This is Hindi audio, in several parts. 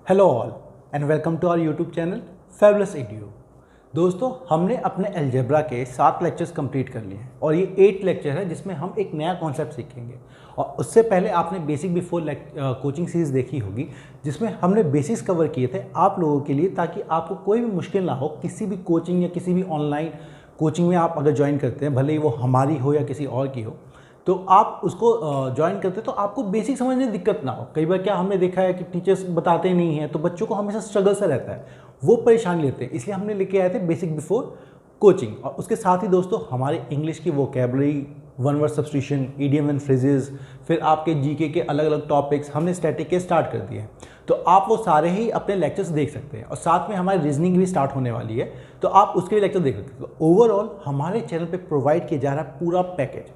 Hello all and welcome to our YouTube channel Fabulous Edu. दोस्तों, हमने अपने अलजेब्रा के 7 लेक्चर्स कंप्लीट कर लिए हैं और ये 8 लेक्चर है जिसमें हम एक नया कॉन्सेप्ट सीखेंगे। और उससे पहले आपने बेसिक बिफोर कोचिंग सीरीज़ देखी होगी जिसमें हमने बेसिक्स कवर किए थे आप लोगों के लिए, ताकि आपको कोई भी मुश्किल ना हो किसी भी कोचिंग या किसी भी ऑनलाइन कोचिंग में आप अगर ज्वाइन करते हैं, भले ही वो हमारी हो या किसी और की हो, तो आप उसको ज्वाइन करते तो आपको बेसिक समझने में दिक्कत ना हो। कई बार क्या हमने देखा है कि टीचर्स बताते नहीं हैं तो बच्चों को हमेशा स्ट्रगल सा रहता है, वो परेशान लेते हैं। इसलिए हमने लेके आए थे बेसिक बिफोर कोचिंग। और उसके साथ ही दोस्तों हमारे इंग्लिश की vocabulary, one word substitution, idiom and phrases, फिर आपके जीके के अलग अलग टॉपिक्स हमने स्टैटिक के स्टार्ट कर दिए हैं। तो आप वो सारे ही अपने लेक्चर्स देख सकते हैं और साथ में हमारी रीजनिंग भी स्टार्ट होने वाली है, तो आप उसके भी लेक्चर देख सकते हैं। तो ओवरऑल हमारे चैनल पर प्रोवाइड किया जा रहा है पूरा पैकेज,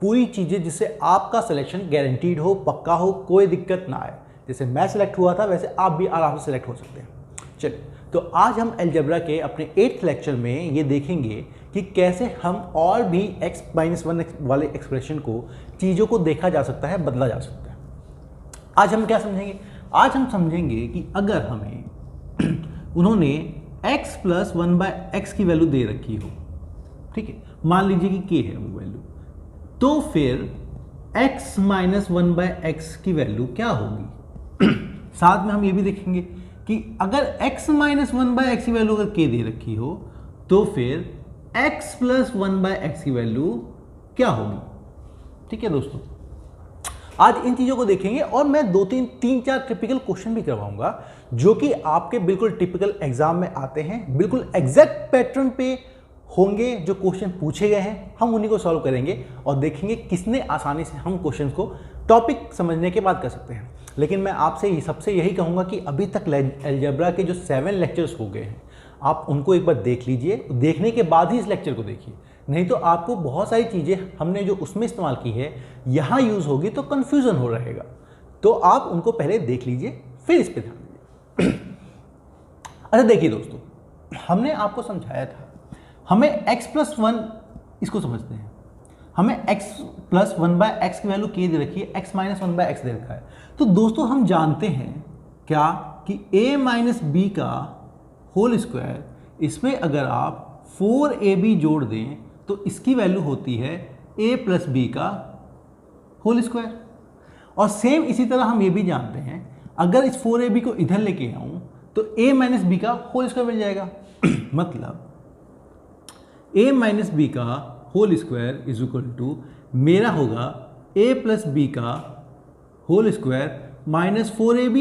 पूरी चीज़ें जिससे आपका सिलेक्शन गारंटीड हो, पक्का हो, कोई दिक्कत ना आए। जैसे मैं सिलेक्ट हुआ था वैसे आप भी आराम से सिलेक्ट हो सकते हैं। चलिए, तो आज हम अलजेब्रा के अपने 8th लेक्चर में ये देखेंगे कि कैसे हम और भी x-1 वाले एक्सप्रेशन को, चीज़ों को देखा जा सकता है, बदला जा सकता है। आज हम क्या समझेंगे? आज हम समझेंगे कि अगर हमें उन्होंने x + 1/x की वैल्यू दे रखी हो, ठीक है, मान लीजिए कि k है वो वैल्यू, तो फिर x - 1/x की वैल्यू क्या होगी। साथ में हम ये भी देखेंगे कि अगर x - 1/x की वैल्यू अगर k दे रखी हो तो फिर x + 1/x की वैल्यू क्या होगी। ठीक है दोस्तों, आज इन चीज़ों को देखेंगे और मैं 3-4 टिपिकल क्वेश्चन भी करवाऊंगा जो कि आपके बिल्कुल टिपिकल एग्जाम में आते हैं, बिल्कुल एग्जैक्ट पैटर्न पे होंगे। जो क्वेश्चन पूछे गए हैं हम उन्हीं को सॉल्व करेंगे और देखेंगे किसने आसानी से हम क्वेश्चन को टॉपिक समझने के बाद कर सकते हैं। लेकिन मैं आपसे सबसे यही कहूँगा कि अभी तक अलजेब्रा के जो 7 लेक्चर्स हो गए हैं आप उनको एक बार देख लीजिए, देखने के बाद ही इस लेक्चर को देखिए, नहीं तो आपको बहुत सारी चीज़ें हमने जो उसमें इस्तेमाल की है यहाँ यूज़ होगी तो कन्फ्यूज़न हो रहेगा। तो आप उनको पहले देख लीजिए फिर इस पर ध्यान दीजिए। अच्छा देखिए दोस्तों, हमने आपको समझाया था हमें x + 1, इसको समझते हैं, हमें x + 1/x की वैल्यू k दे रखी है, x - 1/x दे रखा है। तो दोस्तों हम जानते हैं क्या कि a - b का होल स्क्वायर, इसमें अगर आप 4ab जोड़ दें तो इसकी वैल्यू होती है a + b का होल स्क्वायर। और सेम इसी तरह हम ये भी जानते हैं अगर इस 4ab को इधर लेके आऊं तो a - b का होल स्क्वायर मिल जाएगा। मतलब a - b का whole square is equal to मेरा होगा a + b का होल स्क्वायर - 4ab।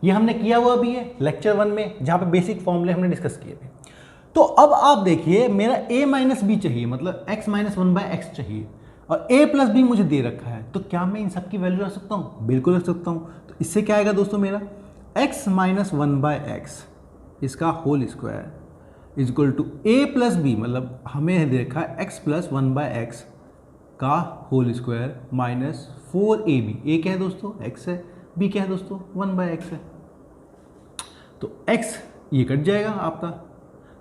ये हमने किया हुआ भी है लेक्चर 1 में, जहाँ पे बेसिक फॉर्मूले हमने डिस्कस किए थे। तो अब आप देखिए, मेरा a - b चाहिए, मतलब x - 1/x चाहिए, और a + b मुझे दे रखा है। तो क्या मैं इन सब की वैल्यू रख सकता हूँ? बिल्कुल रख सकता हूँ। तो इससे क्या आएगा दोस्तों, मेरा x - 1/x इसका whole square is equal to a + b, मतलब हमें दे रखा है x + 1/x का होल स्क्वायर - 4ab। a क्या है दोस्तों? x है। b क्या है दोस्तों? 1/x है। तो x ये कट जाएगा आपका।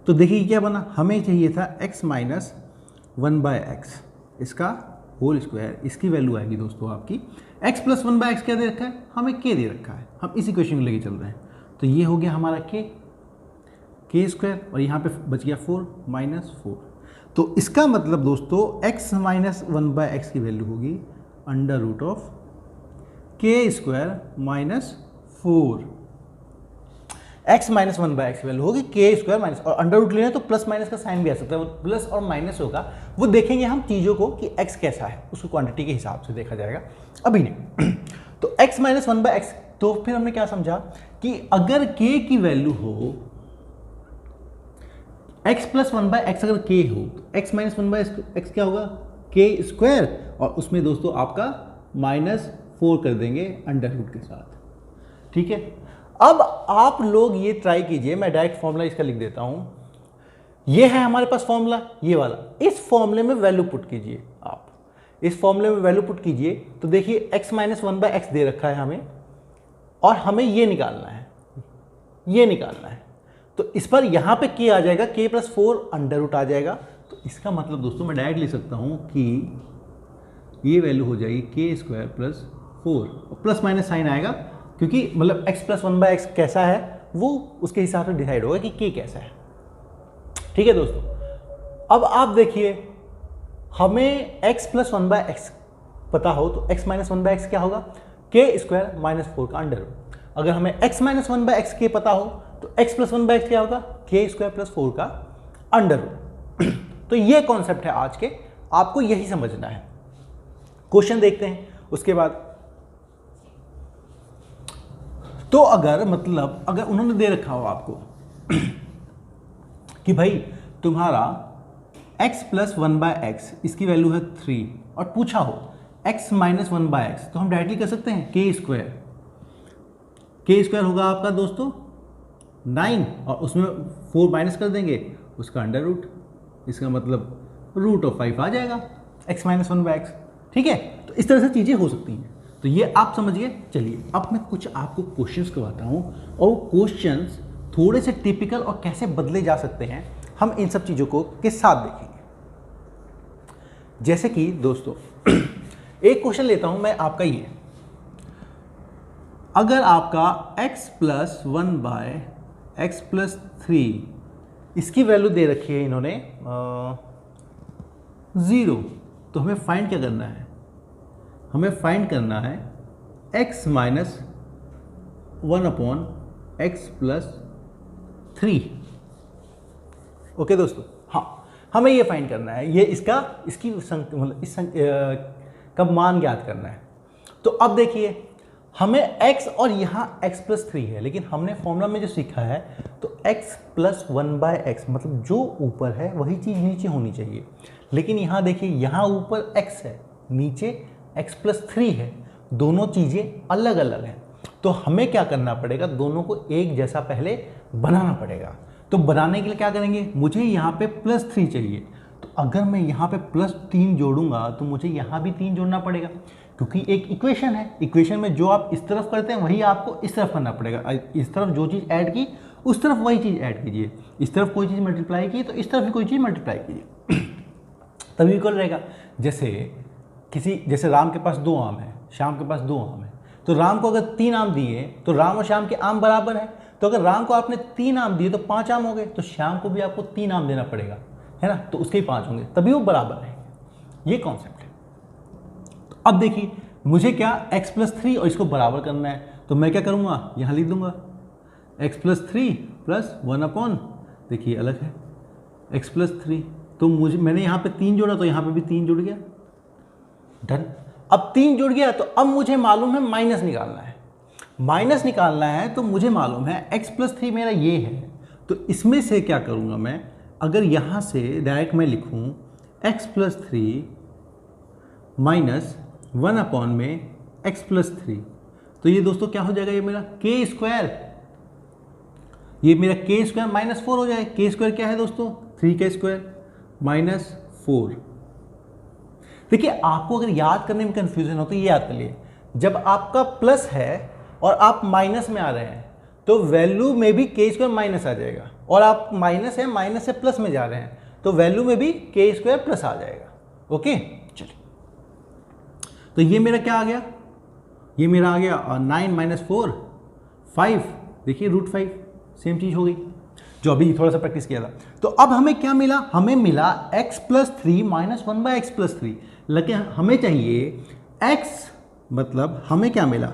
तो देखिए क्या बना, हमें चाहिए था x - 1/x इसका होल स्क्वायर, इसकी वैल्यू आएगी दोस्तों आपकी x + 1/x क्या दे रखा है? हमें k दे रखा है। हम इसी क्वेश्चन को लेके चल रहे हैं। तो ये हो गया हमारा k स्क्वायर, और यहाँ पे बच गया 4 - 4। तो इसका मतलब दोस्तों x - 1/x की वैल्यू होगी √of k square -4। x - 1/x की वैल्यू होगी k स्क्वायर माइनस, और अंडर रूट लेना तो प्लस माइनस का साइन भी आ सकता है, प्लस और माइनस होगा, वो देखेंगे हम चीज़ों को कि x कैसा है, उसको क्वांटिटी के हिसाब से देखा जाएगा, अभी नहीं। तो x - 1/x, तो फिर हमने क्या समझा कि अगर k की वैल्यू हो, x + 1/x अगर k हो तो x - 1/x क्या होगा? k स्क्वायर, और उसमें दोस्तों आपका -4 कर देंगे अंडर रूट के साथ। ठीक है, अब आप लोग ये ट्राई कीजिए, मैं डायरेक्ट फॉर्मूला इसका लिख देता हूं। ये है हमारे पास फॉर्मूला, ये वाला। इस फॉर्मूले में वैल्यू पुट कीजिए, आप इस फॉर्मूले में वैल्यू पुट कीजिए तो देखिए x - 1/x दे रखा है हमें, और हमें ये निकालना है, ये निकालना है। तो इस पर यहाँ पे k आ जाएगा, k + 4 अंडर रूट आ जाएगा। तो इसका मतलब दोस्तों मैं डायरेक्ट लिख सकता हूँ कि ये वैल्यू हो जाएगी k² + 4, प्लस माइनस साइन आएगा क्योंकि मतलब x प्लस 1/x कैसा है वो उसके हिसाब से डिसाइड होगा कि k कैसा है। ठीक है दोस्तों, अब आप देखिए हमें x प्लस 1/x पता हो तो x माइनस 1/x क्या होगा, k स्क्वायर माइनस 4 का अंडर रूट। अगर हमें x माइनस 1/x k पता हो तो x प्लस 1/x क्या होगा, k स्क्वायर प्लस 4 का अंडर रूट। तो ये कॉन्सेप्ट है आज के, आपको यही समझना है। क्वेश्चन देखते हैं उसके बाद। तो अगर मतलब अगर उन्होंने दे रखा हो आपको कि भाई तुम्हारा x प्लस 1/x इसकी वैल्यू है 3 और पूछा हो x माइनस 1/x, तो हम डायरेक्टली कर सकते हैं k स्क्वायर होगा आपका दोस्तों 9 और उसमें 4 माइनस कर देंगे उसका अंडर रूट, इसका मतलब रूट ऑफ 5 आ जाएगा x माइनस 1/x। ठीक है, तो इस तरह से चीज़ें हो सकती हैं। तो ये आप समझिए। चलिए अब मैं कुछ आपको क्वेश्चंस करवाता हूँ और वो क्वेश्चंस थोड़े से टिपिकल और कैसे बदले जा सकते हैं हम इन सब चीज़ों को के साथ देखेंगे। जैसे कि दोस्तों एक क्वेश्चन लेता हूँ मैं आपका ये, अगर आपका x प्लस 1/x प्लस 3 इसकी वैल्यू दे रखी है इन्होंने 0, तो हमें फाइंड क्या करना है, हमें फाइंड करना है x minus 1/x plus 3। Okay दोस्तों, हाँ हमें ये फाइंड करना है, ये इसकी मतलब इस का मान ज्ञात करना है। तो अब देखिए हमें x और यहाँ x प्लस 3 है, लेकिन हमने फॉर्मूला में जो सीखा है तो x प्लस 1/x मतलब जो ऊपर है वही चीज़ नीचे होनी चाहिए। लेकिन यहाँ देखिए यहाँ ऊपर x है, नीचे x प्लस 3 है, दोनों चीज़ें अलग अलग हैं। तो हमें क्या करना पड़ेगा, दोनों को एक जैसा पहले बनाना पड़ेगा। तो बनाने के लिए क्या करेंगे, मुझे यहाँ पे प्लस 3 चाहिए, तो अगर मैं यहाँ पे प्लस 3 जोड़ूंगा तो मुझे यहाँ भी 3 जोड़ना पड़ेगा, क्योंकि एक इक्वेशन है, इक्वेशन में जो आप इस तरफ करते हैं वही आपको इस तरफ करना पड़ेगा। इस तरफ जो चीज़ ऐड की उस तरफ वही चीज़ ऐड कीजिए, इस तरफ कोई चीज़ मल्टीप्लाई की तो इस तरफ भी कोई चीज़ मल्टीप्लाई कीजिए तभी इक्वल रहेगा। जैसे राम के पास 2 आम है, श्याम के पास 2 आम है, तो राम को अगर 3 आम दिए तो राम और श्याम के आम बराबर है। तो अगर राम को आपने 3 आम दिए तो 5 आम हो गए, तो श्याम को भी आपको 3 आम देना पड़ेगा, है ना, तो उसके ही 5 होंगे, तभी वो बराबर रहेंगे। ये कॉन्सेप्ट है। तो अब देखिए मुझे क्या x प्लस 3 और इसको बराबर करना है, तो मैं क्या करूँगा, यहाँ लिख दूंगा x प्लस 3 प्लस 1/, देखिए अलग है x प्लस 3, तो मैंने यहाँ पे 3 जोड़ा तो यहाँ पे भी 3 जुड़ गया, डन। अब 3 जुड़ गया तो अब मुझे मालूम है माइनस निकालना है, माइनस निकालना है तो मुझे मालूम है x प्लस 3 मेरा ये है, तो इसमें से क्या करूँगा मैं, अगर यहाँ से डायरेक्ट मैं लिखूँ x प्लस 3 माइनस 1/, में x प्लस 3, तो ये दोस्तों क्या हो जाएगा, ये मेरा k स्क्वायर, ये मेरा k स्क्वायर माइनस 4 हो जाएगा। k स्क्वायर क्या है दोस्तों, 3k स्क्वायर माइनस 4। देखिए आपको अगर याद करने में कन्फ्यूजन हो तो ये याद कर लिए, जब आपका प्लस है और आप माइनस में आ रहे हैं तो वैल्यू में भी k स्क्वायर माइनस आ जाएगा, और आप माइनस है माइनस से प्लस में जा रहे हैं तो वैल्यू में भी k स्क्वायर प्लस आ जाएगा। ओके चलिए, तो ये मेरा क्या आ गया, ये मेरा आ गया 9 माइनस 4 5, देखिए रूट 5, सेम चीज़ हो गई जो अभी थोड़ा सा प्रैक्टिस किया था। तो अब हमें क्या मिला, हमें मिला x plus 3 minus 1/x plus 3, लेकिन हमें चाहिए x, मतलब हमें क्या मिला,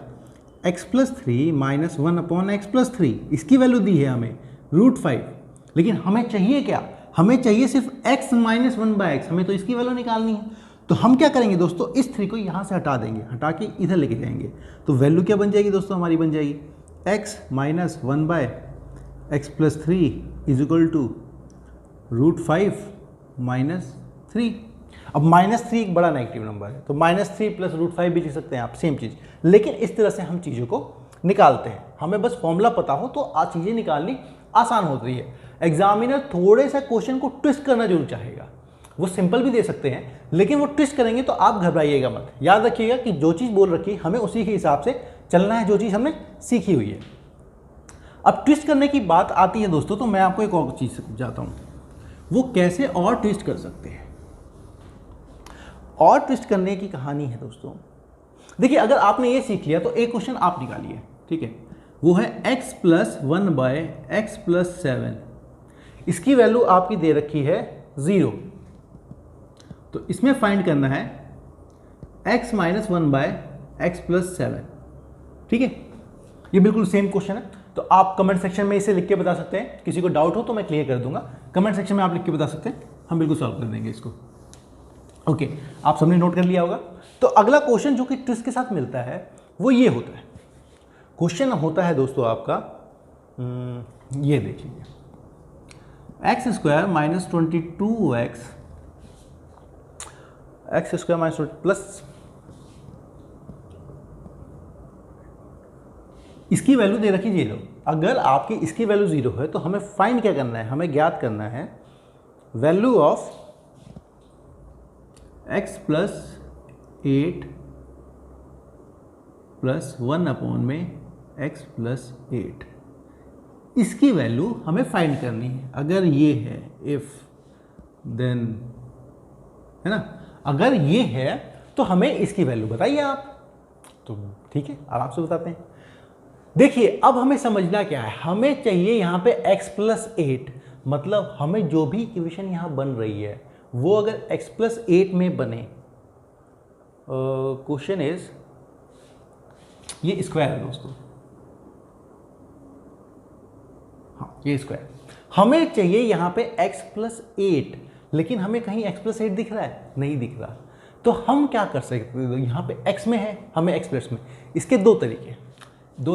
x plus 3 minus 1/x plus 3, इसकी वैल्यू दी है हमें रूट 5, लेकिन हमें चाहिए क्या, हमें चाहिए सिर्फ x माइनस 1/x, हमें तो इसकी वैल्यू निकालनी है। तो हम क्या करेंगे दोस्तों, इस 3 को यहाँ से हटा देंगे, हटा के इधर लेके जाएंगे, तो वैल्यू क्या बन जाएगी दोस्तों, हमारी बन जाएगी x minus 1/x plus 3 is equal to root 5 minus 3। अब -3 एक बड़ा नेगेटिव नंबर है, तो -3 प्लस रूट 5 भी लिख सकते हैं आप, सेम चीज़। लेकिन इस तरह से हम चीज़ों को निकालते हैं, हमें बस फॉर्मूला पता हो तो चीज़ें निकालनी आसान होती है। एग्जामिनर थोड़े से क्वेश्चन को ट्विस्ट करना जरूर चाहेगा, वो सिंपल भी दे सकते हैं, लेकिन वो ट्विस्ट करेंगे तो आप घबराइएगा मत। याद रखिएगा कि जो चीज़ बोल रखी है हमें उसी के हिसाब से चलना है, जो चीज़ हमने सीखी हुई है। अब ट्विस्ट करने की बात आती है दोस्तों, तो मैं आपको एक और चीज़ समझाता हूँ, वो कैसे और ट्विस्ट कर सकते हैं। और ट्विस्ट करने की कहानी है दोस्तों, देखिए अगर आपने ये सीख लिया तो एक क्वेश्चन आप निकालिए, ठीक है, वो है x प्लस 1/x+7। इसकी वैल्यू आपकी दे रखी है 0, तो इसमें फाइंड करना है x माइनस 1/x+7। ठीक है, ये बिल्कुल सेम क्वेश्चन है, तो आप कमेंट सेक्शन में इसे लिख के बता सकते हैं। किसी को डाउट हो तो मैं क्लियर कर दूंगा, कमेंट सेक्शन में आप लिख के बता सकते हैं, हम बिल्कुल सॉल्व कर देंगे इसको। ओके, आप सबने नोट कर लिया होगा। तो अगला क्वेश्चन जो कि ट्विस्ट के साथ मिलता है वो ये होता है, क्वेश्चन होता है दोस्तों आपका ये देखिए, x² minus 22x x² minus plus, इसकी वैल्यू दे रखी 0। अगर आपकी इसकी वैल्यू 0 है तो हमें फाइंड क्या करना है, हमें ज्ञात करना है value of x plus 8 plus 1/x+8, इसकी वैल्यू हमें फाइंड करनी है। अगर ये है इफ देन, है ना, अगर ये है तो हमें इसकी वैल्यू बताइए आप। तो ठीक है, अब आपसे बताते हैं। देखिए, अब हमें समझना क्या है, हमें चाहिए यहाँ पे x+8, मतलब हमें जो भी इक्वेशन यहाँ बन रही है वो अगर x+8 में बने, क्वेश्चन इज, ये स्क्वायर है दोस्तों, हाँ ये स्क्वायर, हमें चाहिए यहाँ पे x+8, लेकिन हमें कहीं x+8 दिख रहा है, नहीं दिख रहा। तो हम क्या कर सकते हैं, यहाँ पे x में है, हमें x+ में, इसके दो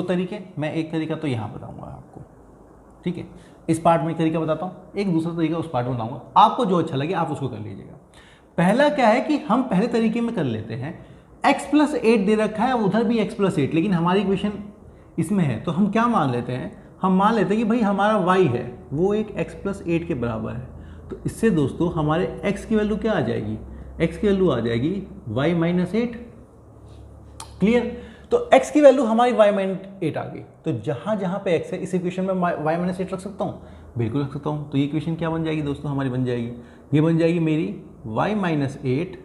तरीके, मैं एक तरीका तो यहाँ बताऊँगा आपको, ठीक है, इस पार्ट में एक तरीका बताता हूँ, एक दूसरा तरीका उस पार्ट में बताऊँगा, आपको जो अच्छा लगे आप उसको कर लीजिएगा। पहला क्या है कि हम पहले तरीके में कर लेते हैं, x+8 दे रखा है, उधर भी x+8, लेकिन हमारी इक्वेशन इसमें है, तो हम क्या मान लेते हैं, हम मान लेते हैं कि भाई हमारा y है वो एक x+8 के बराबर है। तो इससे दोस्तों हमारे x की वैल्यू क्या आ जाएगी, x की वैल्यू आ जाएगी y-8। क्लियर, तो x की वैल्यू हमारी y-8 आ गई। तो जहाँ जहाँ पे x है इस इक्वेशन में y-8 रख सकता हूँ, बिल्कुल रख सकता हूँ। तो ये इक्वेशन क्या बन जाएगी दोस्तों, हमारी बन जाएगी, ये बन जाएगी मेरी y-8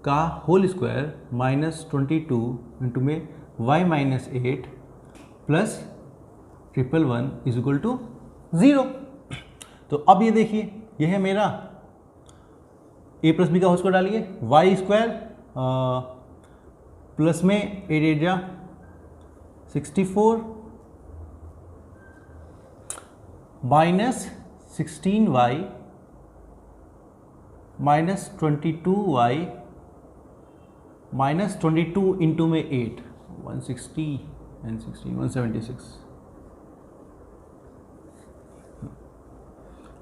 का होल स्क्वायर माइनस 22 इंटू में y-8 plus 111 is equal to 0। तो अब ये देखिए, ये है मेरा a प्लस बी का होल स्क्वायर डालिए, y² प्लस में 8 8 जा 64 minus 16y minus 22y minus 22 into में 8, 160 and 16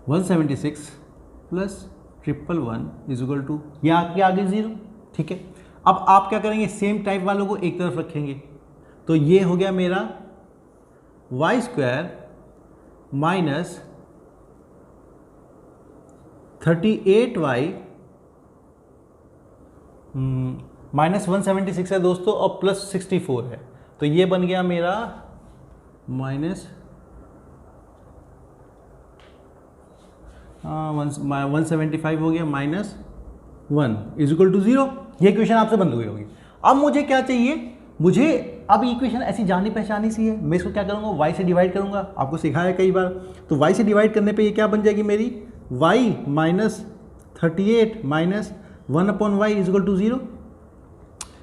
176 plus 111 is equal to, ये आपके आगे 0। ठीक है, अब आप क्या करेंगे, सेम टाइप वालों को एक तरफ रखेंगे, तो ये हो गया मेरा y² माइनस 38y माइनस 176 है दोस्तों, और प्लस 64 है, तो ये बन गया मेरा माइनस 175 हो गया माइनस 1 इज इक्वल टू 0। ये इक्वेशन आपसे बंद हुई होगी। अब मुझे क्या चाहिए, मुझे अब इक्वेशन ऐसी जानी पहचानी सी है, मैं इसको क्या करूँगा, y से डिवाइड करूँगा, आपको सिखाया है कई बार। तो y से डिवाइड करने पे ये क्या बन जाएगी मेरी, y minus 38 minus 1/y is equal to 0।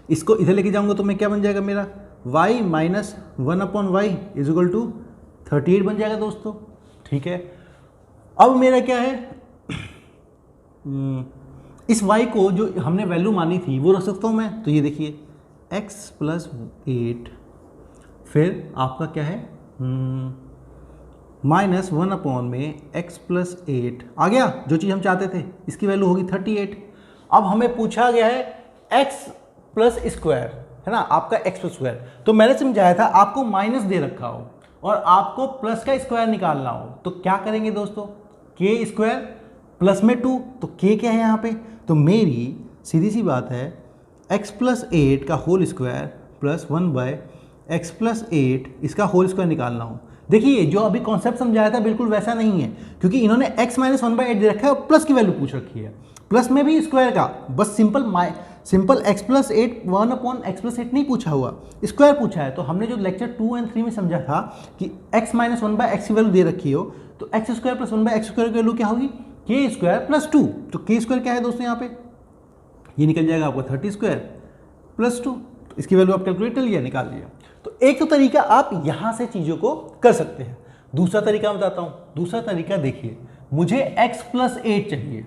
इसको इधर लेके जाऊँगा तो मैं क्या बन जाएगा मेरा, y minus 1/y is equal to 38 बन जाएगा दोस्तों। ठीक है, अब मेरा क्या है, इस y को जो हमने वैल्यू मानी थी वो रख सकता हूँ मैं। तो ये देखिए x+8 फिर आपका क्या है माइनस 1 में x+8 आ गया, जो चीज़ हम चाहते थे, इसकी वैल्यू होगी 38। अब हमें पूछा गया है x प्लस स्क्वायर, है ना, आपका x प्लस स्क्वायर। तो मैंने समझाया था आपको माइनस दे रखा हो और आपको प्लस का स्क्वायर निकालना हो, तो क्या करेंगे दोस्तों, k² प्लस में 2, तो k क्या है यहाँ पे, तो मेरी सीधी सी बात है x+8 का होल स्क्वायर प्लस 1/x+8 इसका होल स्क्वायर निकालना हो। देखिए जो अभी कॉन्सेप्ट समझाया था बिल्कुल वैसा नहीं है, क्योंकि इन्होंने x - 1/8 दे रखा है और प्लस की वैल्यू पूछ रखी है, प्लस में भी स्क्वायर का, बस simple x plus eight 1/x+8 नहीं पूछा हुआ, स्क्वायर पूछा है। तो हमने जो लेक्चर 2 और 3 में समझा था कि x माइनस 1/x की वैल्यू दे रखी हो तो x square plus 1/x square की वैल्यू क्या होगी, k स्क्वायर प्लस 2। तो k स्क्वायर क्या है दोस्तों, यहाँ पे ये निकल जाएगा आपका 30 स्क्वायर प्लस 2। तो इसकी वैल्यू आप कैलकुलेट कर लिया, निकाल लिया। तो एक तो तरीका आप यहाँ से चीज़ों को कर सकते हैं। दूसरा तरीका मैं बताता हूँ। दूसरा तरीका देखिए, मुझे x प्लस 8 चाहिए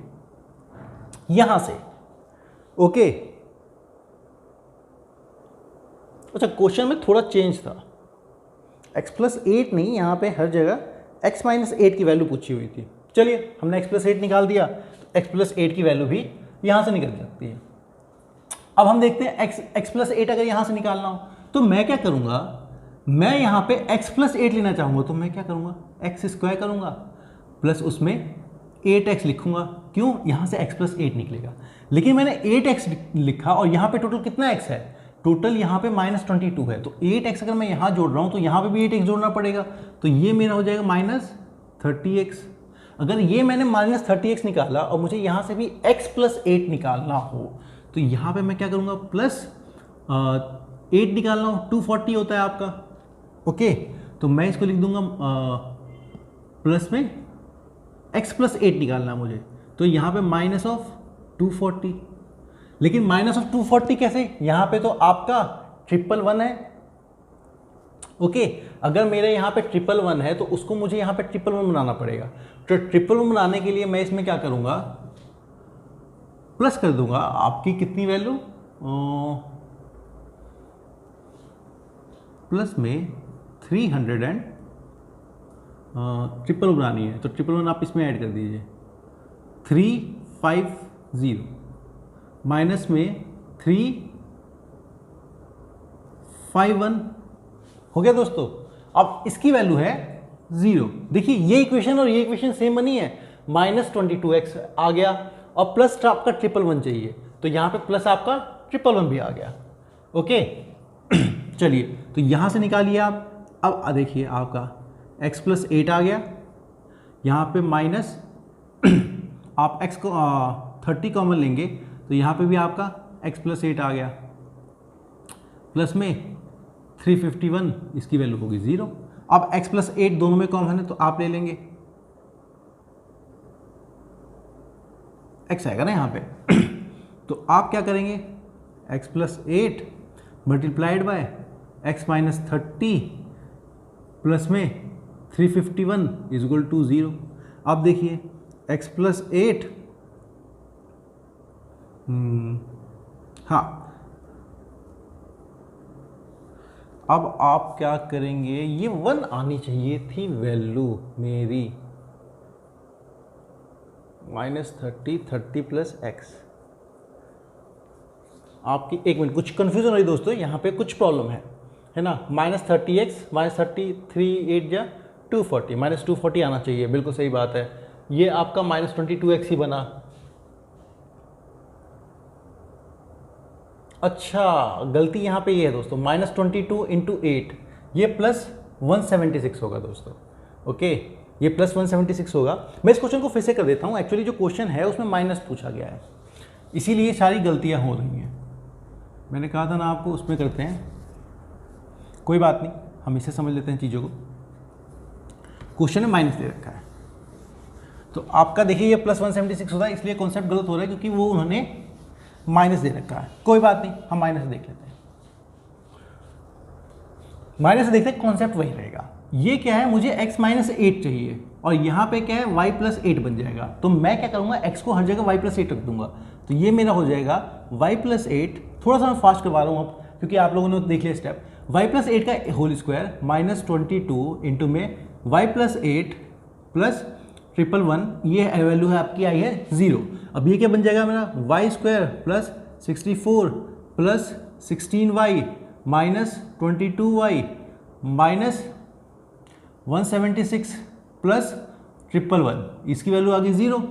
यहाँ से, ओके। अच्छा, क्वेश्चन में थोड़ा चेंज था, x प्लस 8 नहीं, यहाँ पे हर जगह x माइनस 8 की वैल्यू पूछी हुई थी। चलिए हमने x प्लस 8 निकाल दिया, तो x प्लस 8 की वैल्यू भी यहाँ से निकल सकती है। अब हम देखते हैं x प्लस 8 अगर यहाँ से निकालना हो तो मैं क्या करूँगा, मैं यहाँ पे x प्लस 8 लेना चाहूँगा तो मैं क्या करूँगा, x स्क्वायर करूँगा प्लस उसमें 8x लिखूँगा। क्यों, यहाँ से x प्लस 8 निकलेगा। लेकिन मैंने 8x लिखा और यहाँ पे टोटल कितना x है, टोटल यहाँ पे -22 है। तो 8x अगर मैं यहाँ जोड़ रहा हूँ तो यहाँ पे भी 8x जोड़ना पड़ेगा। तो ये मेरा हो जाएगा -30x। अगर ये मैंने -30x निकाला और मुझे यहाँ से भी x प्लस 8 निकालना हो तो यहाँ पे मैं क्या करूँगा, प्लस 8 निकालना हो, 240 होता है आपका, ओके। तो मैं इसको लिख दूंगा प्लस में x प्लस 8 निकालना मुझे, तो यहाँ पे -240। लेकिन -240 कैसे, यहाँ पे तो आपका 111 है, ओके। अगर मेरे यहाँ पे 111 है तो उसको मुझे यहाँ पे 111 बनाना पड़ेगा। तो 111 बनाने के लिए मैं इसमें क्या करूँगा, प्लस कर दूंगा आपकी कितनी वैल्यू, प्लस में 300 एंड 111 बनानी है। तो 111 आप इसमें ऐड कर दीजिए, 350 माइनस में 351 हो गया दोस्तों। अब इसकी वैल्यू है 0। देखिए ये इक्वेशन और ये इक्वेशन सेम बनी है, -22x आ गया और प्लस आपका 111 चाहिए, तो यहाँ पे प्लस आपका 111 भी आ गया, ओके। चलिए तो यहाँ से निकालिए आप। अब देखिए आपका x प्लस 8 आ गया, यहाँ पे माइनस आप x को 30 कॉमन लेंगे तो यहाँ पे भी आपका x प्लस 8 आ गया, प्लस में 351, इसकी वैल्यू होगी 0। अब x प्लस 8 दोनों में कॉमन है तो आप ले लेंगे, x आएगा ना यहाँ पे। तो आप क्या करेंगे, x plus 8 multiplied by x minus 30 plus में 351 इज इक्वल टू 0। अब देखिए x प्लस 8, हाँ, अब आप क्या करेंगे, ये 1 आनी चाहिए थी वैल्यू मेरी, -30 प्लस x। आपकी एक मिनट, कुछ कन्फ्यूजन हो रही दोस्तों, यहाँ पे कुछ प्रॉब्लम है ना। -30x -33 8 या 240, -240 आना चाहिए, बिल्कुल सही बात है। ये आपका -22x ही बना। अच्छा, गलती यहाँ पे ये है दोस्तों, -22 इंटू 8, ये प्लस 176 होगा दोस्तों, ओके। ये प्लस 176 होगा। मैं इस क्वेश्चन को फिर से कर देता हूँ। एक्चुअली जो क्वेश्चन है उसमें माइनस पूछा गया है, इसीलिए सारी गलतियाँ हो रही हैं। मैंने कहा था ना आपको, उसमें करते हैं, कोई बात नहीं, हम इसे समझ लेते हैं चीज़ों को। क्वेश्चन में माइनस दे रखा है तो आपका देखिए ये प्लस 176 होता है, इसलिए कॉन्सेप्ट गलत हो रहा है क्योंकि वो उन्होंने माइनस दे रखा है। कोई बात नहीं, हम माइनस देख लेते हैं। माइनस से देखते हैं, कॉन्सेप्ट वही रहेगा। ये क्या है, मुझे x माइनस 8 चाहिए और यहाँ पे क्या है y प्लस 8 बन जाएगा। तो मैं क्या करूँगा, x को हर जगह y प्लस 8 रख दूंगा। तो ये मेरा हो जाएगा y प्लस 8, थोड़ा सा मैं फास्ट करवा रहा हूँ अब क्योंकि आप लोगों ने देख लिया स्टेप। y प्लस 8 का होल स्क्वायर -22 इंटू में y प्लस 8 प्लस 111, ये वैल्यू है आपकी आई है 0। अब ये क्या बन जाएगा मेरा, y square plus 64 plus 16y minus 22y minus 176 plus 111, इसकी वैल्यू आ गई 0।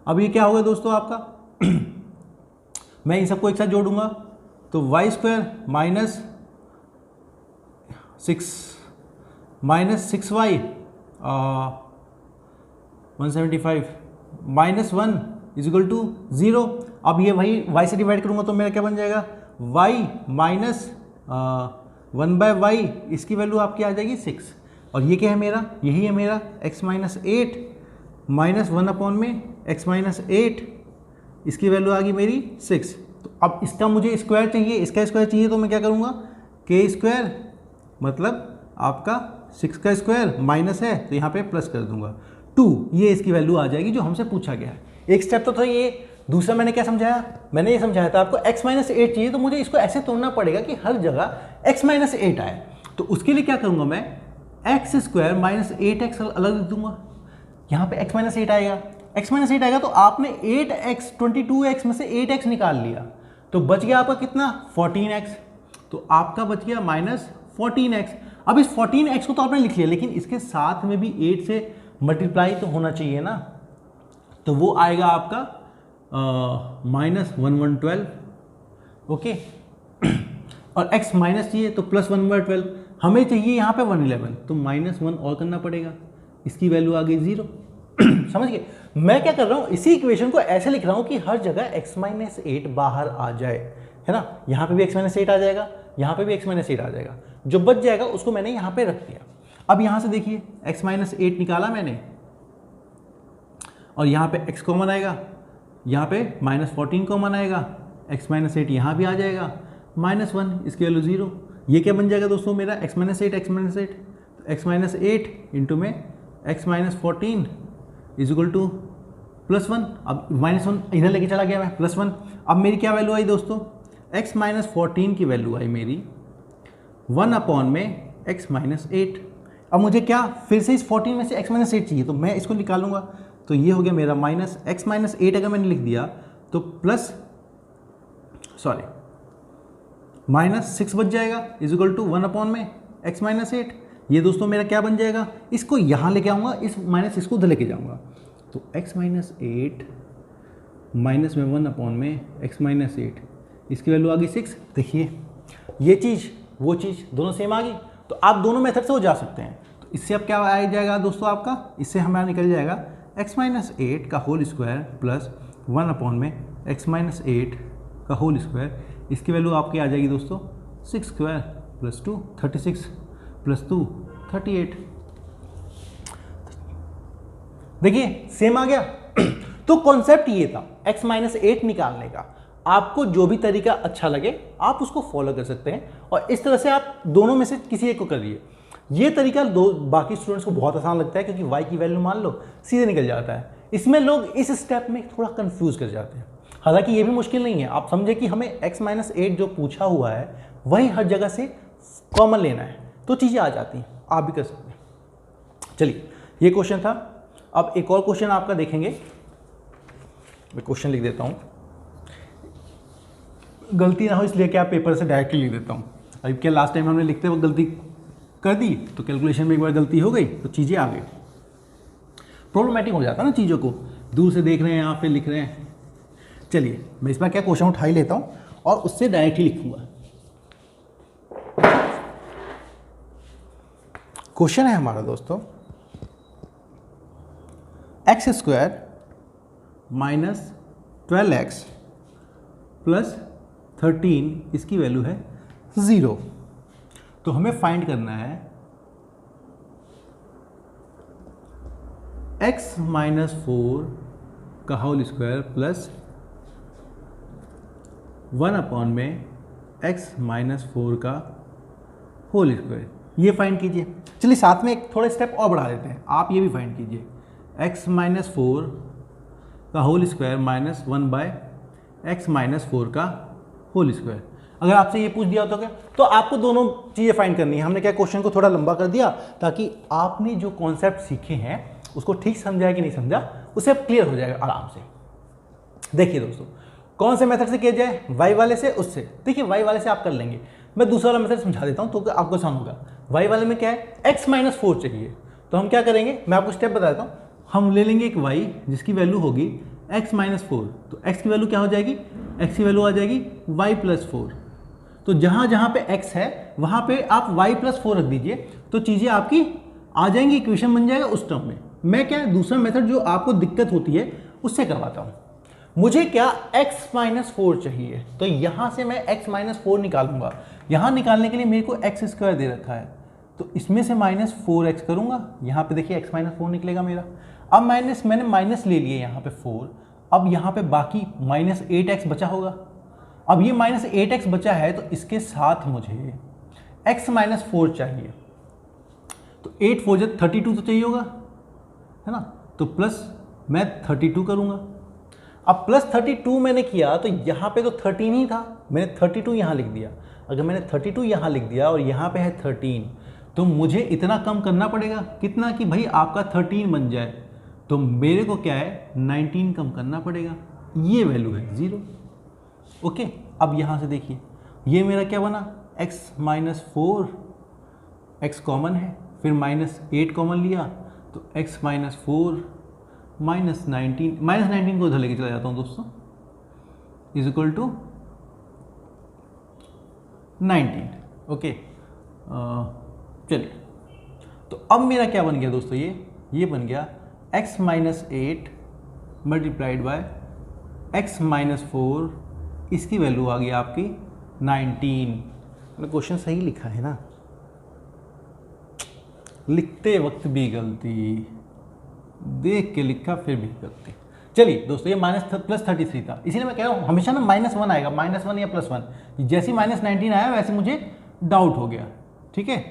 अब ये क्या होगा दोस्तों आपका मैं इन सबको एक साथ जोड़ूंगा तो y square minus 6y 175 -1 is equal to 0। अब ये वही y से डिवाइड करूँगा तो मेरा क्या बन जाएगा, y माइनस 1/y, इसकी वैल्यू आपकी आ जाएगी 6। और ये क्या है मेरा, यही है मेरा x माइनस 8 माइनस 1/में x माइनस 8, इसकी वैल्यू आ गई मेरी 6। तो अब इसका मुझे स्क्वायर चाहिए, इसका स्क्वायर चाहिए तो मैं क्या करूँगा, k स्क्वायर मतलब आपका 6 का स्क्वायर माइनस है तो यहाँ पे प्लस कर दूंगा 2, ये इसकी वैल्यू आ जाएगी जो हमसे पूछा गया है। एक स्टेप तो था ये। दूसरा मैंने क्या समझाया, मैंने ये समझाया था आपको x माइनस 8 चाहिए तो मुझे इसको ऐसे तोड़ना पड़ेगा कि हर जगह x माइनस 8 आए। तो उसके लिए क्या करूँगा मैं, एक्स स्क्वायर माइनस 8x अलग लिख दूंगा, यहाँ पे x माइनस 8 आएगा, x माइनस 8 आएगा तो आपने 8x 22x में से 8x निकाल लिया तो बच गया आपका कितना, 14x। तो आपका बच गया माइनस 14x। अब इस 14x को तो आपने लिख लिया, लेकिन इसके साथ में भी 8 से मल्टीप्लाई तो होना चाहिए ना, तो वो आएगा आपका माइनस 1112। ओके, और x माइनस चाहिए तो प्लस 1/12, हमें चाहिए यहाँ पे 111 तो माइनस 1 और करना पड़ेगा, इसकी वैल्यू आ गई 0। समझ गए, मैं क्या कर रहा हूँ, इसी इक्वेशन को ऐसे लिख रहा हूँ कि हर जगह x माइनस 8 बाहर आ जाए, है ना। यहाँ पे भी x माइनस 8 आ जाएगा, यहाँ पे भी x माइनस 8 आ जाएगा, जो बच जाएगा उसको मैंने यहाँ पे रख दिया। अब यहाँ से देखिए x माइनस 8 निकाला मैंने और यहाँ पे x कॉमन आएगा, यहाँ पे माइनस 14 कॉमन आएगा, x माइनस 8 यहाँ भी आ जाएगा, माइनस 1, इसकी वैल्यू 0। ये क्या बन जाएगा दोस्तों मेरा, x माइनस 8 x माइनस 8, तो x माइनस 8 इंटू में x minus 14 is equal two plus 1। अब माइनस 1 इधर लेके चला गया मैं, प्लस 1। अब मेरी क्या वैल्यू आई दोस्तों, x माइनस 14 की वैल्यू आई मेरी 1 में x माइनस 8। अब मुझे क्या फिर से इस 14 में से x माइनस 8 चाहिए तो मैं इसको निकालूंगा, तो ये हो गया मेरा माइनस x माइनस 8 अगर मैंने लिख दिया तो प्लस माइनस 6 बच जाएगा इज इक्वल टू 1 में x माइनस 8। ये दोस्तों मेरा क्या बन जाएगा, इसको यहाँ लेके आऊँगा, इस माइनस इसको उधर लेके जाऊँगा, तो x माइनस 8 माइनस में 1 में x माइनस 8, इसकी वैल्यू आ गई 6। देखिए ये चीज़ वो चीज़ दोनों सेम आ गई, तो आप दोनों मेथड से वो जा सकते हैं। तो इससे अब क्या आ जाएगा दोस्तों आपका, इससे हमारा निकल जाएगा x माइनस 8 का होल स्क्वायर प्लस 1 में x माइनस 8 का होल स्क्वायर, इसकी वैल्यू आपकी आ जाएगी दोस्तों 6 स्क्वायर प्लस 2 36 प्लस 2 38। देखिए सेम आ गया। तो कॉन्सेप्ट ये था x माइनस 8 निकालने का। आपको जो भी तरीका अच्छा लगे आप उसको फॉलो कर सकते हैं और इस तरह से आप दोनों में से किसी एक को करिए। ये तरीका बाकी स्टूडेंट्स को बहुत आसान लगता है क्योंकि y की वैल्यू मान लो सीधे निकल जाता है। इसमें लोग इस स्टेप में थोड़ा कंफ्यूज कर जाते हैं। हालांकि ये भी मुश्किल नहीं है, आप समझे कि हमें x माइनस 8 जो पूछा हुआ है वही हर जगह से कॉमन लेना है तो चीज़ें आ जाती हैं, आप भी कर सकते हैं। चलिए ये क्वेश्चन था। अब एक और क्वेश्चन आपका देखेंगे, मैं क्वेश्चन लिख देता हूँ, गलती ना हो इसलिए कि आप पेपर से डायरेक्टली लिख देता हूँ। अब क्या लास्ट टाइम हमने लिखते वक्त गलती कर दी तो कैलकुलेशन में एक बार गलती हो गई तो चीज़ें आ गई, प्रॉब्लमेटिक हो जाता है ना, चीज़ों को दूर से देख रहे हैं आप फिर लिख रहे हैं। चलिए मैं इस बार क्या क्वेश्चन उठा ही लेता हूँ और उससे डायरेक्ट ही लिखूंगा। क्वेश्चन है हमारा दोस्तों x square minus 12x plus 13 इसकी वैल्यू है 0। तो हमें फाइंड करना है x माइनस 4 का होल स्क्वायर प्लस 1 में x माइनस 4 का होल स्क्वायर, ये फाइंड कीजिए। चलिए साथ में एक थोड़े स्टेप और बढ़ा देते हैं, आप ये भी फाइंड कीजिए x माइनस 4 का whole square minus 1/x minus 4 का होल स्क्वायर। अगर आपसे ये पूछ दिया होता क्या तो आपको दोनों चीज़ें फाइंड करनी है। हमने क्या क्वेश्चन को थोड़ा लंबा कर दिया ताकि आपने जो कॉन्सेप्ट सीखे हैं उसको ठीक समझा है कि नहीं समझा उसे अब क्लियर हो जाएगा आराम से। देखिए दोस्तों कौन से मेथड से किया जाए, y वाले से उससे। देखिए y वाले से आप कर लेंगे, मैं दूसरा वाला मेथड समझा देता हूँ तो आपको आसान होगा। y वाले में क्या है, x माइनस 4 चाहिए तो हम क्या करेंगे, मैं आपको स्टेप बता देता हूँ। हम ले लेंगे एक y जिसकी वैल्यू होगी x माइनस 4, तो x की वैल्यू क्या हो जाएगी, x की वैल्यू आ जाएगी y प्लस 4। तो जहाँ जहाँ पे x है वहाँ पे आप y प्लस 4 रख दीजिए तो चीज़ें आपकी आ जाएंगी, इक्वेशन बन जाएगा उस टर्म में। मैं क्या दूसरा मेथड जो आपको दिक्कत होती है उससे करवाता हूँ। मुझे क्या x माइनस 4 चाहिए, तो यहां से मैं x माइनस 4 निकालूंगा। यहां निकालने के लिए मेरे को x स्क्वायर दे रखा है, तो इसमें से माइनस 4x करूंगा, यहां पे देखिए x माइनस 4 निकलेगा मेरा। अब मैंने माइनस ले लिए यहाँ पे 4, अब यहाँ पे बाकी माइनस 8x बचा होगा। अब ये माइनस 8x बचा है, तो इसके साथ मुझे x माइनस 4 चाहिए, तो 8 4 32 तो चाहिए होगा, है ना, तो प्लस मैं 32 करूँगा। अब प्लस 32 मैंने किया तो यहाँ पे तो 13 ही था, मैंने 32 यहाँ लिख दिया। अगर मैंने 32 यहाँ लिख दिया और यहाँ पे है 13, तो मुझे इतना कम करना पड़ेगा, कितना कि भाई आपका 13 बन जाए, तो मेरे को क्या है 19 कम करना पड़ेगा, ये वैल्यू है 0। ओके, अब यहाँ से देखिए ये मेरा क्या बना, x माइनस 4, x कॉमन है, फिर माइनस 8 कॉमन लिया, तो x माइनस 4 माइनस 19 को उधर लेके चला जाता हूँ दोस्तों, इज इक्वल टू 19। ओके, चलिए, तो अब मेरा क्या बन गया दोस्तों, ये बन गया x minus 8 multiplied by x minus 4, इसकी वैल्यू आ गई आपकी 19। मैंने क्वेश्चन सही लिखा है ना, लिखते वक्त भी गलती, देख के लिखा फिर भी गलती। चलिए दोस्तों, ये प्लस 33 था, इसीलिए मैं कह रहा हूँ हमेशा ना -1 आएगा, -1 या +1। जैसे माइनस 19 आया वैसे मुझे डाउट हो गया, ठीक है।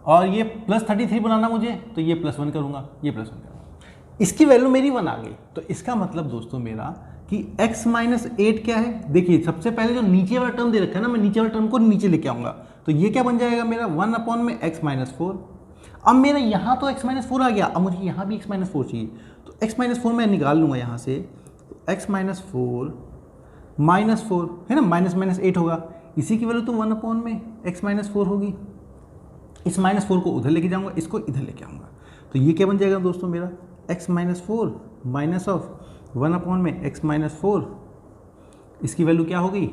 और ये प्लस 33 बनाना मुझे, तो ये +1 करूँगा, ये +1 करूँगा, इसकी वैल्यू मेरी 1 आ गई। तो इसका मतलब दोस्तों मेरा कि x माइनस 8 क्या है, देखिए सबसे पहले जो नीचे वाला टर्म दे रखा है ना, मैं नीचे वाला टर्म को नीचे लेके आऊँगा, तो ये क्या बन जाएगा मेरा 1 में x माइनस 4। अब मेरा यहाँ तो x माइनस 4 आ गया, अब मुझे यहाँ भी x माइनस 4 चाहिए, तो x माइनस 4 मैं निकाल लूँगा यहाँ से, तो x माइनस 4 -4 है ना, माइनस 8 होगा, इसी की वैल्यू तो 1 में x माइनस 4 होगी। इस -4 को उधर लेके जाऊँगा, इसको इधर लेके आऊँगा, तो ये क्या बन जाएगा दोस्तों मेरा x माइनस 4 माइनस ऑफ 1 में x माइनस 4, इसकी वैल्यू क्या होगी,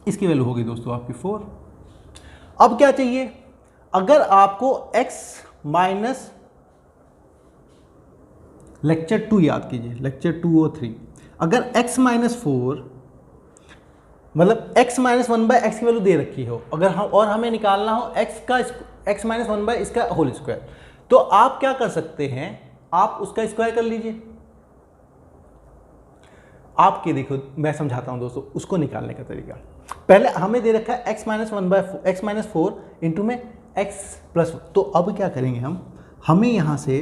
इसकी वैल्यू होगी दोस्तों आपकी 4। अब क्या चाहिए, अगर आपको x माइनस लेक्चर 2 याद कीजिए, लेक्चर 2 और 3, अगर x माइनस 4 मतलब x माइनस 1/x की वैल्यू दे रखी हो, अगर हम और हमें निकालना हो x माइनस 1/, इसका होल स्क्वायर, तो आप क्या कर सकते हैं, आप उसका स्क्वायर कर लीजिए। आपके देखो मैं समझाता हूं दोस्तों उसको निकालने का तरीका। पहले हमें दे रखा है x माइनस 4 इंटू में x प्लस, तो अब क्या करेंगे हमें यहाँ से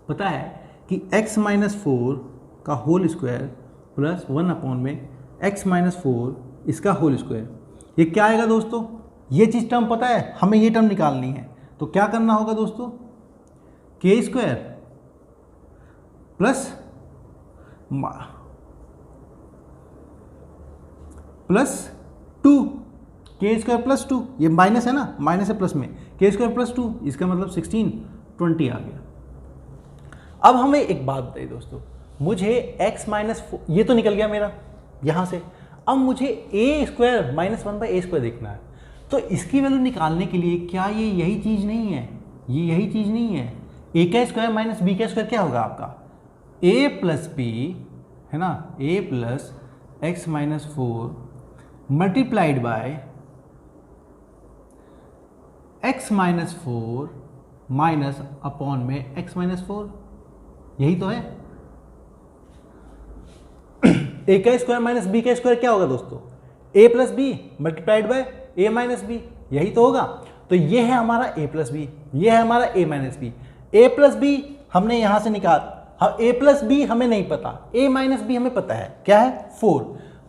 पता है कि x माइनस 4 का होल स्क्वायर प्लस 1 में x माइनस 4 इसका होल स्क्वायर, ये क्या आएगा दोस्तों, ये चीज़ टर्म पता है, हमें ये टर्म निकालनी है, तो क्या करना होगा दोस्तों, k square plus +2, k square plus 2, ये माइनस है ना, माइनस है प्लस में, k स्क्वायर प्लस 2, इसका मतलब 16 20 आ गया। अब हमें एक बात बताइए दोस्तों, मुझे x माइनस, ये तो निकल गया मेरा यहाँ से, अब मुझे a स्क्वायर माइनस 1/a² देखना है, तो इसकी वैल्यू निकालने के लिए क्या ये यही चीज़ नहीं है, ये यही चीज़ नहीं है, a का स्क्वायर माइनस b का स्क्वायर क्या होगा आपका a प्लस b, है ना, a plus x minus 4 multiplied by x minus 4 minus upon में x माइनस 4, यही तो है। a का स्क्वायर माइनस b का स्क्वायर क्या होगा दोस्तों, a plus b multiplied by a minus b, यही तो होगा। तो ये है हमारा a प्लस बी, ये है हमारा a minus b. a plus b हमने यहाँ से निकाल, a प्लस बी हमें नहीं पता, a माइनस बी हमें पता है, क्या है 4,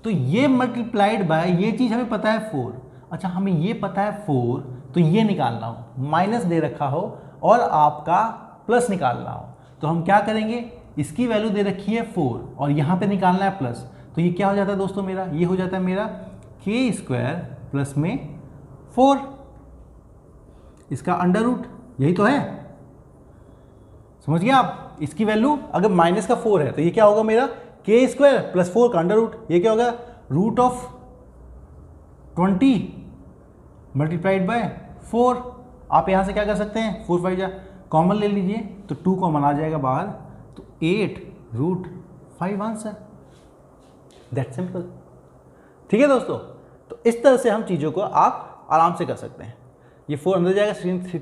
तो ये मल्टीप्लाइड बाय ये चीज़ हमें पता है 4। अच्छा, हमें ये पता है 4, तो ये निकालना हो, माइनस दे रखा हो और आपका प्लस निकालना हो, तो हम क्या करेंगे, इसकी वैल्यू दे रखी है 4 और यहाँ पे निकालना है प्लस, तो ये क्या हो जाता है दोस्तों मेरा, ये हो जाता है मेरा k स्क्वायर प्लस में 4, इसका अंडर रूट, यही तो है, समझ गए आप। इसकी वैल्यू अगर माइनस का 4 है तो ये क्या होगा मेरा k स्क्वायर प्लस 4 का अंडर रूट, ये क्या होगा रूट ऑफ 20 मल्टीप्लाइड बाय 4। आप यहाँ से क्या कर सकते हैं, 4 5 जा कॉमन ले लीजिए, तो 2 कॉमन आ जाएगा बाहर, तो 8√5 आंसर। That simple. ठीक है दोस्तों, तो इस तरह से हम चीज़ों को आप आराम से कर सकते हैं। ये 4 अंदर जाएगा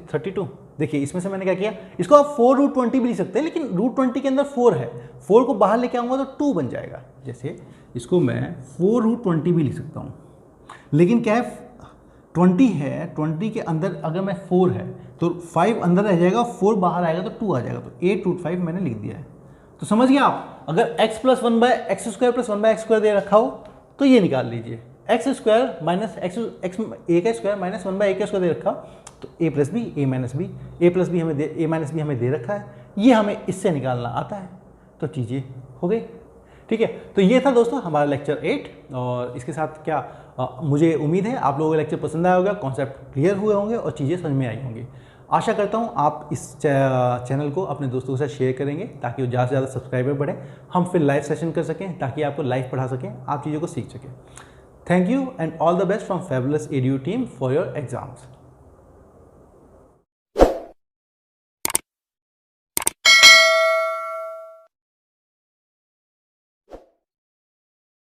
32। देखिए इसमें से मैंने क्या किया, इसको आप 4√20 भी लिख सकते हैं, लेकिन √20 के अंदर 4 है, 4 को बाहर लेके आऊँगा तो 2 बन जाएगा। जैसे इसको मैं 4√20 भी लिख सकता हूँ, लेकिन क्या है 20 है, 20 के अंदर अगर मैं 4 है तो 5 अंदर रह जाएगा, 4 बाहर आएगा तो 2 आ जाएगा, तो 8√5 मैंने लिख दिया है। तो समझ गए आप, अगर x + 1/x² + 1/x² दे रखा हो तो ये निकाल लीजिए, x² - a का स्क्वायर माइनस 1/a² दे रखा, तो a + b a - b, a + b हमें दे रखा है, ये हमें इससे निकालना आता है, तो चीज़ें हो गई। ठीक है, तो ये था दोस्तों हमारा लेक्चर 8, और इसके साथ क्या मुझे उम्मीद है आप लोगों को लेक्चर पसंद आया होगा, कॉन्सेप्ट क्लियर हुए होंगे और चीज़ें समझ में आई होंगी। आशा करता हूँ आप इस चैनल को अपने दोस्तों के साथ शेयर करेंगे ताकि वो ज़्यादा से ज़्यादा सब्सक्राइबर बढ़े, हम फिर लाइव सेशन कर सकें ताकि आपको लाइव पढ़ा सकें, आप चीज़ों को सीख सकें। Thank you and all the best from Fabulous Edu team for your exams.